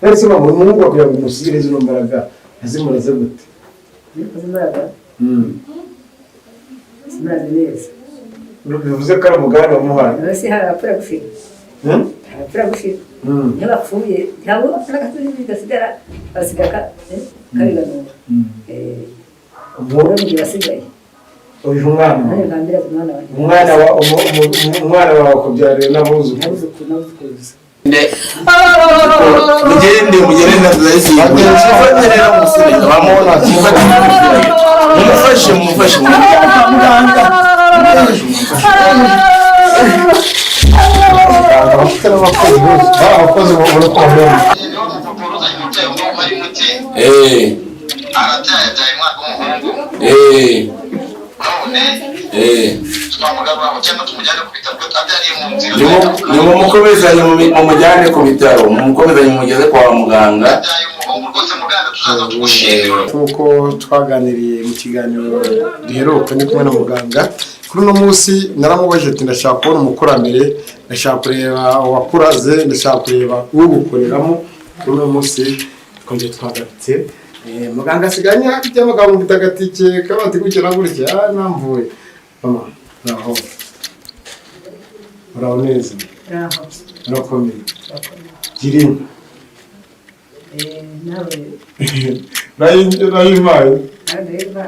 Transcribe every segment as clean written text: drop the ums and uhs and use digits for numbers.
Nese mama Mungu wakugira ngo musire zino mbaraga azimuraze gute imbaraga simuraze neza bivuze ko ari umugani wamuhaye nose harapfura gushira harapfura gushira niyo bapfuye cyangwa n'agasozi bigasigara basigaka kabiganura umwana basigaye uyu mwana wawe kubyarira n'abuzukuru mugende nazayifatira umusubiza bamubona mumufashe abakozi babona ko mumukomezanye mumujyane ku bitaro mumukomezanye mumugeze kwa muganga nk'uko twaganiriye mu kiganiro duheruka ni kumwe na muganga kuri uno munsi naramubajije ati ndashaka kubona umukurambere ndashaka kureba uwakuraze ndashaka kureba ugukoreramo kuri uno munsi twongeye twagarutse muganga asiganye afite amagambo mutagatike kabati gukira gutya namvuye mama naho uraho neza urakomeye girimo nayimaye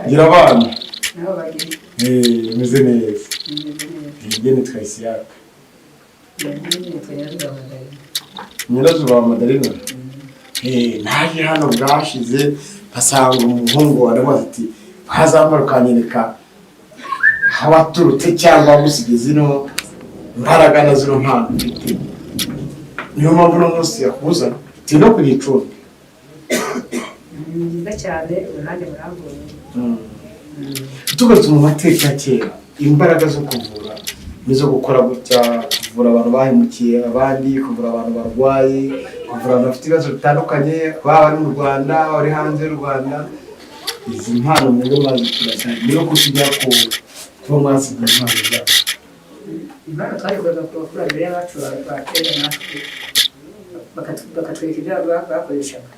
gira abana umeze neza igene twayisiyaka nyirazuba wa Madarina naje hano bwashize asanga umuhungu aramaze ati hazambara ukanyereka abaturutse cyangwa gusiga zino mbaraga na zino mpano niyo mpamvu uno munsi yakuzana tino kunicunda nziza cyane uruhande burambuye tugarutse mu mateka kera imbaraga zo kuvura nizo gukora gutya kuvura abantu bahemukiye abandi kuvura abantu barwaye kuvura abantu bafite ibibazo bitandukanye baba ari mu Rwanda bari hanze y'u Rwanda izi mpano mwebwe mwazikura niyo kusinya kuba mwasiga impano zabo impano twayikoraga ku bakurambere y'abacu batera natwe bakatwereka ibyo bakoreshaga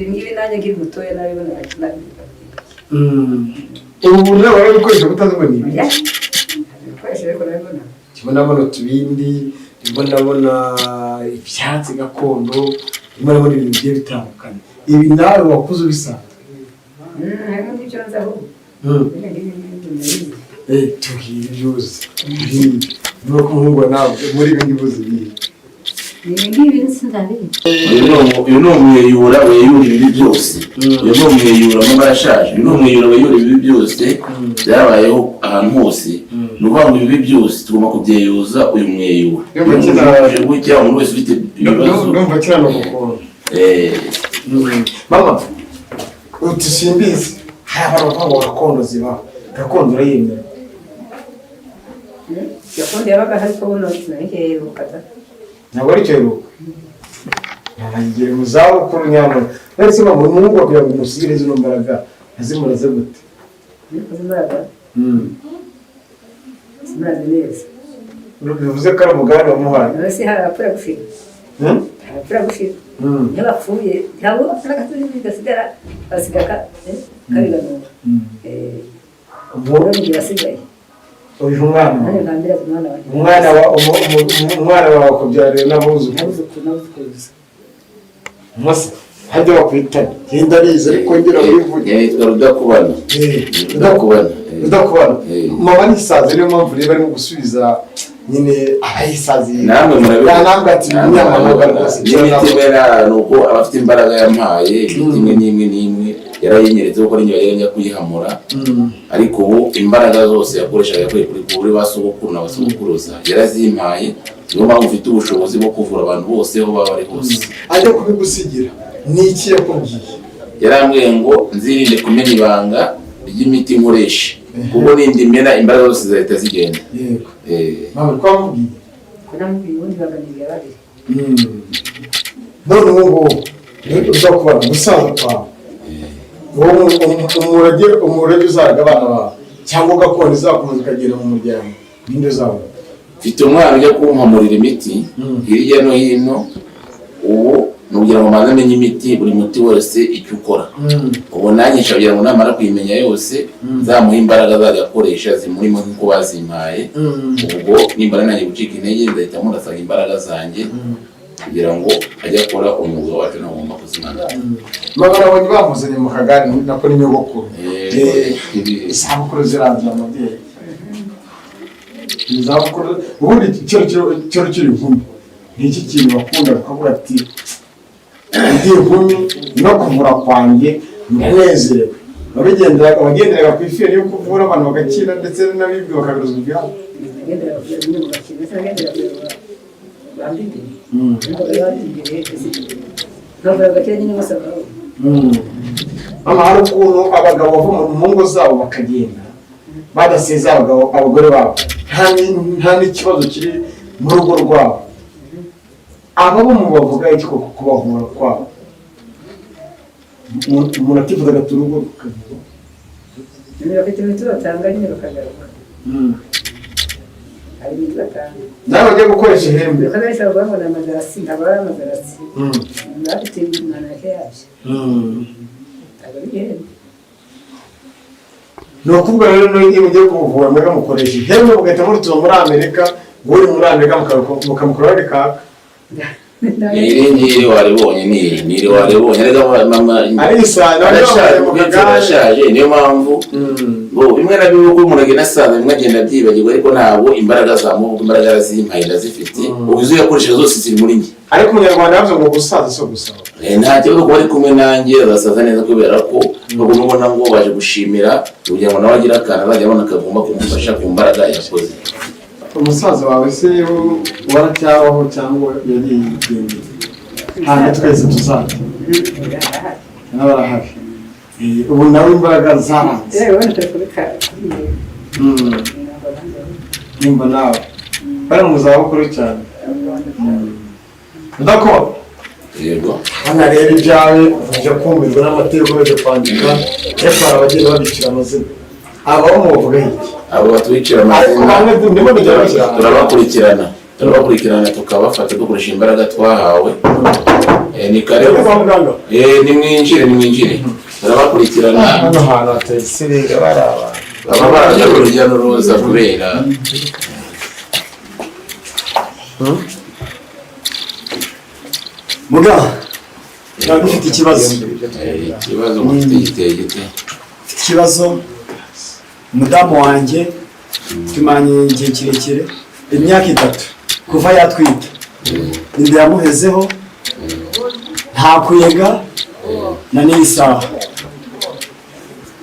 ibi nanjye nkiri mutoya nabibona ubu nawe warabikoresha butazibona ibi ibikoresho ariko nabibona ndabona utubindi ndabona ibyatsi gakondo ndabona ibintu bigiye bitandukanye ibi nawe wakuze ubisanzwe harimo n'ibyo nzi aho tubwire byose nuko umuhungu nawe muri ibi ngibi uzi ibihe ibi nsindabizi uyu ni umweyura weyura ibi byose uyu ni umweyura mama arashaje uyu ni umweyura weyura ibi byose byabayeho ahantu hose ni ukuvuga ngo ibi byose tugomba kubyeyuza uyu mweyura gutya umuntu wese ufite ibibazo ndumva kirano gukora mama uti simbizi hari abantu bavuga gakondo zibaho gakondo urayemera gakondo yabaga ariko buno nayiherukaga ntabwo ari cyo heruka ntagiye mu zabukuru nyamara ndetse mama Mungu wakugira ngo musire zino mbaraga azimuraze gute imbaraga simuraze neza bivuze ko ari umugani wamuhaye nose harapfura gushira harapfura gushira niyo bapfuye cyangwa n'agasozi bigasigara basigaka kabiganura umwana basigaye uyu mwana wawe kubyarira n'abuzukuru mose hajya bakwitana genda arize ariko ngera wivuge yitwa Rudakubana Rudakubana mama nisaze niyo mpamvu rero arimo gusubiza nyine abayisaziye namwe murabona ntabwo ati nyamara rwose n'imitemera nuko abafite imbaraga yampaye imwe n'imwe yarayinyeretse kuko niyo yajya kuyihamura ariko ubu imbaraga zose yakoreshaga kuri basogokuru na basogokuruza yarazimpaye niyo mpamvu ufite ubushobozi bwo kuvura abantu bose aho baba bari hose ajya kubigusigira ni iki yakubwiye yarambwiye ngo nzirinde kumena ibanga ry'imiti nkoresha kuko nindi mena imbaraga zose zahita zigenda yego mama twamubwiye kunamubwiye ubundi baganiriye babiri none ubu uza kubara umusaza kwawe umurage uzaga abana bawe cyangwa gakondo izakomeza ukagenda mu muryango ninde uzabona mfite umwana ujya kumpamurira imiti hirya no hino, ubu nugira ngo maze amenye imiti buri muti wose icyo ukora. Ubu nanjye nshagira ngo namara kuyimenya yose zamuha imbaraga zagakoresha zimurimo nk'uko bazimpaye. Ubwo nimbara nanjye gucika intege nzahita murasanga imbaraga zanjye kugira ngo ajye akora umwuga wacu ntagomba kuzimana. Abagabo bamuzanye mu kagari nako ni nyogokuru. Isabukuru zirangira amabyeyi. Izabukuru ubundi cyo kiri inkumi. N'iki kintu bakunda bakavuga ati ndi inkumi no kuvura kwanjye ndanezerewe. Abagenderaga ku ifi yo kuvura abantu bagakira ndetse n'abibwe bakabiruza ibyabo. Mama, hari ukuntu abagabo bava mu ngo zabo bakagenda badaseze abagore babo, nta n'ikibazo kiri mu rugo rwabo. Aba bo mu bavuga iki koko kubahura kwabo? Umuntu atifuza agata urugo rukagira bafite imiti batanga nyine bakagaruka. Hari imiti batanga nawe bagiye gukoresha ihembe bakagarisa bavuga ngo ni amadarasi, ntabwo ari amadarasi. Bafite imanake yabyo ntabwo ari ihembe. ni ukuvuga rero iyo mugiye kuvura mwega mukoresha ihembe mugahita murutuma muri Amerika, uri muri Amerika mukamukora rikaka. Niri waribonye niri waribonye rega mama arashaje, niyo mpamvu ngo bimwe na bimwe uko umuntu agenda asaza bimwe agenda byibagirwa, ariko ntabwo imbaraga zamuka, imbaraga zimpaye ndazifite, ubuzo yakoresha zose ziri muri njye. Ariko umunyarwanda yavuze ngo gusaza so gusaba. Nta kibazo kuba ari kumwe nanjye azasaza neza, kubera ko bagomba kubona ngo baje gushimira kugira ngo nawe agire akantu azajya abona kagomba kumufasha ku mbaraga yakoze. Umusaza wawe se waracyabaho cyangwa yari yigendeye? Ntabwo twese tuzaza n'abarahari. Ubu nawe imbaraga zaranze. Nimba nawe bari mu zabukuru cyane. Ndakora yego hano rero ibyawe ujya kumirwa n'amategeko yo kwandika yatwara abagenda babicira amazina. Aba mu bavuga iki? Abo batwicira amazina turabakurikirana tukabafata dukoresha imbaraga twahawe. Ni kare ni mwinjire turabakurikirana. Hano hantu hateye isirere baraba baba baraje urujya n'uruza kubera muga ufite ikibazo. Ikibazo mufite giteye gite? Ikibazo umudamu wanjye tumanye igihe kirekire, imyaka 3 kuva yatwita, inda yamuhezeho nta kuyega na n'isaha.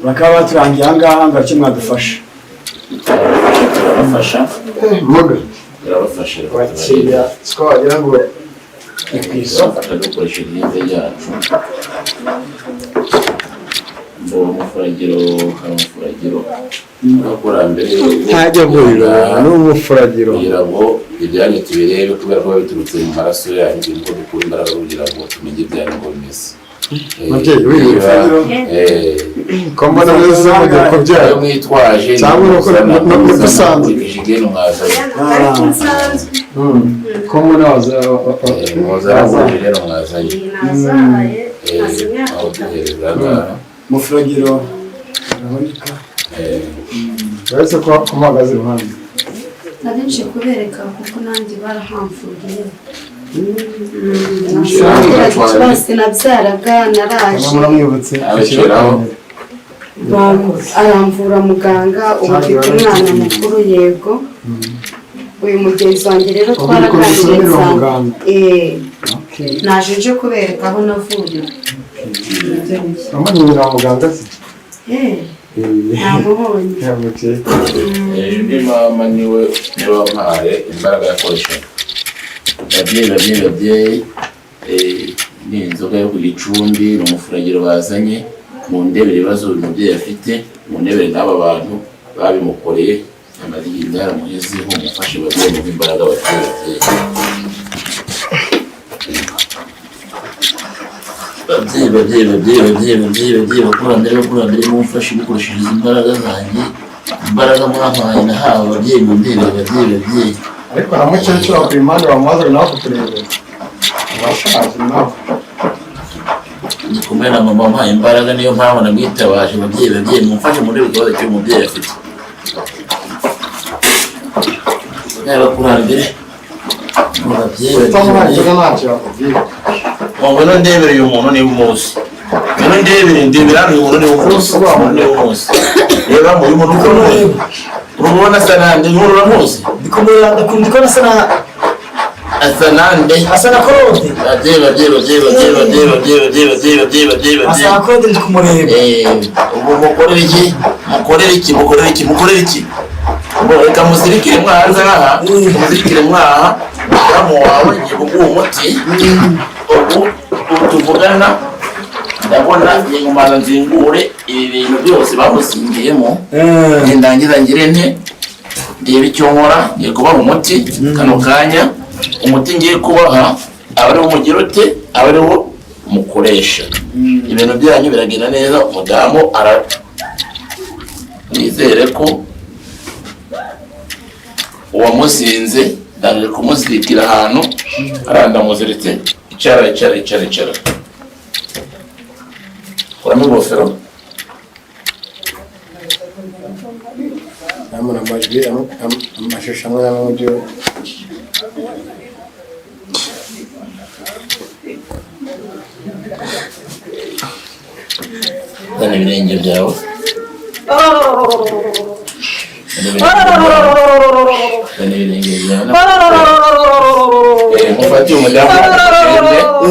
Bakaba baturangiye ahangaha ngo icyo mwadufasha. Turabafasha muga turabafasha bakiriya siko wagira ngo turabafasha dukoresha imyenda yacu. Umufuragiro hari umufuragiro abakurambere ntajya agurira n'umufuragiro kugira ngo ibyanyu tubirebe, kubera ko biturutse mu maraso yanyu ngo dukure imbaraga kugira ngo tumenye ibyanyu ngo bimeze. ko mbona neza mugiye kubyara mwitwaje cyangwa no dusanzwe igeno mwazanye ko mbona mwazanye rero mwazanye aho duhereza Mufuragiro uraboneka. uretse ko mpagaze iruhande narinje kubereka kuko nanjye barahamfuriye. Bose nabyaraga naraje muramwibutse abashyiraho aramvura muganga, ubu mfite umwana mukuru. Yego uyu mugenzi wanjye rero twaraganiriye cyane. Naje nje kubereka aho navuye. amunyura muganga se namubonye. ni mama niwe wampaye imbaraga yakoreshaga. Babyeyi ni inzoga yo ku gicumbi, ni umufuragiro bazanye mu ndebere ibibazo uyu mubyeyi afite, mu ndebere n'aba bantu babimukoreye amaze igihe byaramuhezeho, mufashe babyeyi mu imbaraga baturage. Babyeyi bakurambere mumfashe mukoresheje imbaraga zanjye, imbaraga mwampaye nahawe ababyeyi mu ndebere. Babyeyi ariko na mukecuru ku impande bamubazaga nawe kuturebera abashaje nawe ndi kumwe na mama mpaye imbaraga niyo mpamvu namwitabaje ababyeyi mumfashe muri ikibazo cy'umubyeyi afite yaba kurara imbere mu babyeyi utamurangiza ntacyo yakubwira ngwino ndebere uyu muntu niba umuzi ngwino ndebere hano uyu muntu niba umuzi reba mu uyu muntu urumubona asa nande nkuru uramuzi ndikubona asa nande asa na Claude asa na Claude ndi kumureba ubu mukorere iki reka muzirikire mwahanze aha muzirikire mwaha umudamu wawe ngiye kuguha umuti ubu tuvugana ndabona ngumana nzingure ibi bintu byose bamusingiyemo ndangiza ngire nte ndebe icyo nkora ngiye kubaha umuti kano kanya umuti ngiye kubaha aba ariwo mugira ute aba ariwo mukoresha ibintu byanyu biragenda neza umudamu nizere ko uwamuzinze ndaje kumuzirikira ahantu arandamuziritse icara kuramo ingofero namuna amajwi amashusho amwe n'amwe zana ibirenge byawe mufate umudamu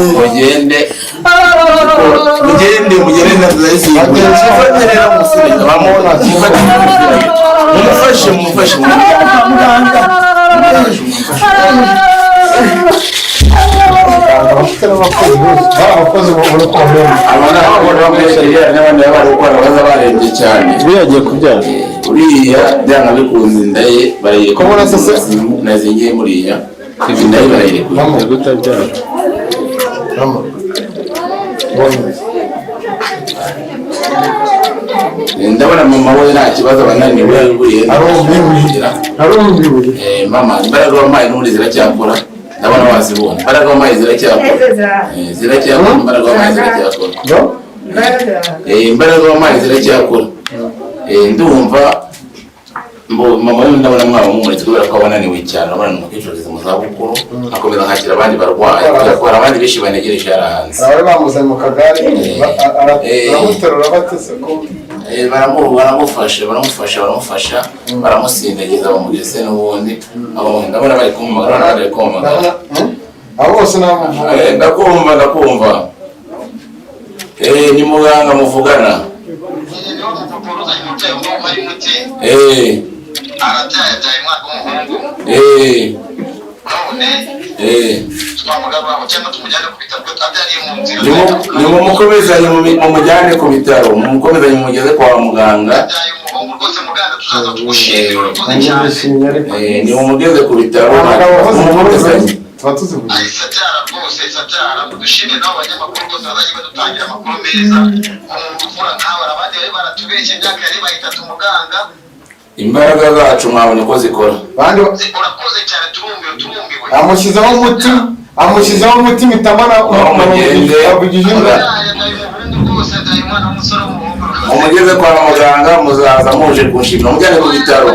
mugende mumufashe abafite n'abakozi bari kubona n'abandi bari gukora baza barembye cyane yagiye kubyara uriya byanga bikunze inda ye kubona sase nazingiye muriya inda ye barayirekuye kutabyara ndabona mama we nta kibazo abananiwe arumbiwe mama imbaraga wampaye n'ubundi ziracyakora ndabona wazibona imbaraga wampaye ziracyakora imbaraga wampaye ziracyakora imbaraga wampaye ziracyakora ndumva mama we ndabona mwaba mumuretse kubera ko abananiwe cyane urabona ni umukecuru ageze mu zabukuru akomeza nkakira abandi barwayi hari abandi benshi banegereje yarahanze abari bamuzanye mu kagare baramuterura batese ko baramufasha baramusindagiza bamugeze n'ubundi ndabona bari kumumagara abo bose n'abamuvuga ndakumva ni muganga muvugana arabyaye umwana w'umuhungu none twamugarura cyangwa tumujyane ku bitaro abyariye mu nzira nimumukomezanye mumujyane ku bitaro mumukomezanye mumugeze kwa muganga abyaye umuhungu rwose muganga tuzaza tugushimira urakoze cyane nimumugeze ku bitaro mumukomezanye tuba tuzivuga isabyara rwose isabyara dushimire n'abo banyamakuru rwose bazajya badutangira amakuru meza umuntu uvura nkawe abandi bari baratubeshye imyaka yari bayitatu muganga imbaraga zacu mwabonye ko zikora urakoze cyane turumbiwe amushyizeho umutima itamana umugeze kwa muganga muzaza muje kunshimira umujyane ku bitaro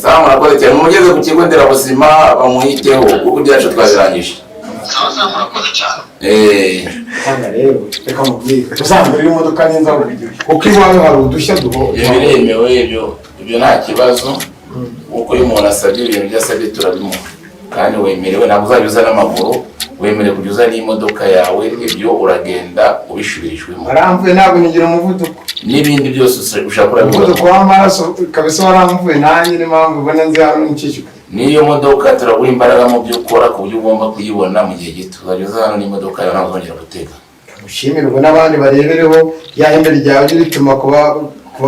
sawa murakoze cyane mumugeze ku kigo nderabuzima bamuhiteho kuko ibyacu twabirangije reka mubwire tuzambere imodoka neza kuko iwawe hari udushya biremewe ibyo nta kibazo kuko iyo umuntu asabye ibintu byasabye turabimuha kandi wemerewe ntabwo uzajya uza n'amaguru wemerewe kujya uza n'imodoka yawe ibyo uragenda ubishubirijwemo waramvuye ntabwo ntigira umuvuduko n'ibindi byose ushaka kurabikora umuvuduko w'amaraso kabisa waramvuye nanjye niyo mpamvu ubona nzi hano n'ikishyuka n'iyo modoka turaguha imbaraga mu byo ukora ku buryo ugomba kuyibona mu gihe gito uzajya uza hano n'imodoka yawe ntabwo uzongera gutega ushimirwe n'abandi barebereho ya hembe ryawe rituma ku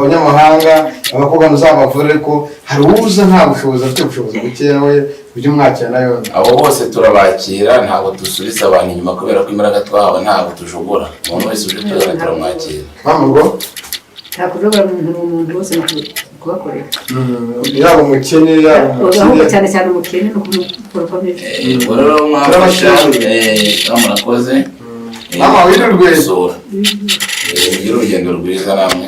banyamahanga abakobwa uzabavure ko hari uza nta bushobozi afite ubushobozi bukeya nawe ujye umwakira nayo abo bose turabakira ntabwo dusubiza abantu inyuma kubera ko imbaraga twahawe ntabwo tujogora umuntu wese uje tuzana turamwakira mpamvu ngo nta kujogora umuntu wose kubakorera yaba umukene yaba ahubwo umukire cyane cyane umukene ni ukumukorwa neza ubwo rero mwafasha murakoze mama wirirwe mugire urugendo rwiza namwe